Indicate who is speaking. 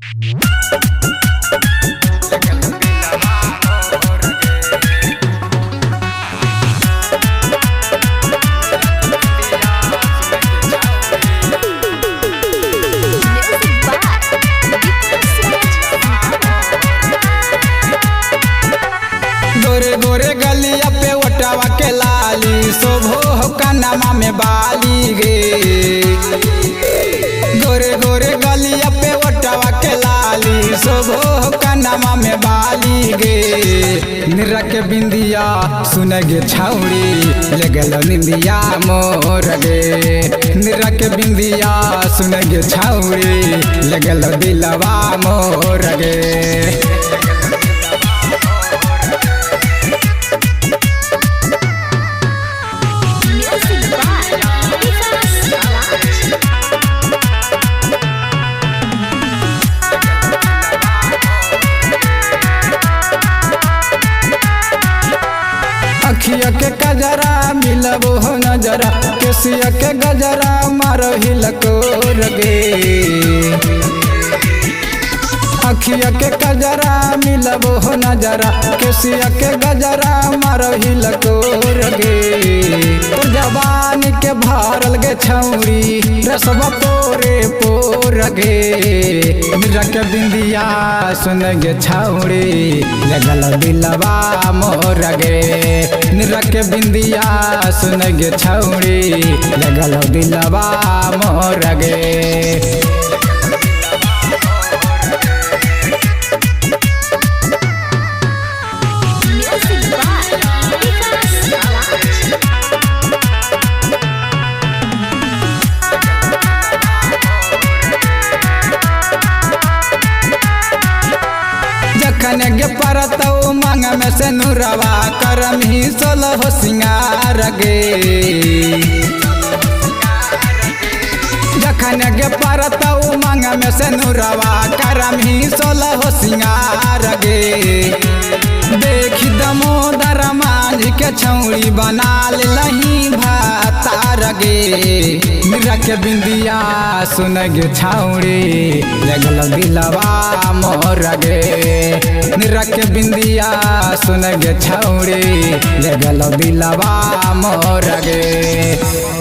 Speaker 1: गोरे गोरे गलिया पे ओटवा के लाली शोभो कनमा में बाली गे। गोरे गोरे गलिया पे ओटवा के लाली शोभो कनमा में बाली गे। निरा के बिंदिया सुन गे छौड़ी ले गेलो निंदिया मोर गे। निरा के बिंदिया सुन गे छौड़ी ले गेलो दिलवा मोर गे। अखिया के गजरा मिलबो हो नजरा केसिया के गजरा मारो हिलकोर गे। अखिया के गजरा मिलबो हो नजरा केसिया के गजरा मारो हिलकोर गे। तो जवानी के भरल गे छौड़ी रसवा पोरे पोर गे। निरा के बिंदिया सुन गे छौड़ी लगल दिलवा मोर गे। निरा के बिंदिया सुन गे छौड़ी लगल दिलवा मोर गे। जखन गे परतौ मांग में से नुरवा करम ही सोलह सिंगार गे। जखन गे परतौ मांग में से नुरवा करम ही सोलह सिंगार गे। देखी दमोदर माझ के छौड़ी बना लही भातार गे। निरा के बिंदिया सुन गे छौड़ी लगल दिलवा मोर गे। निरा के बिंदिया सुन गे छौड़ी लगल दिलवा मोर गे।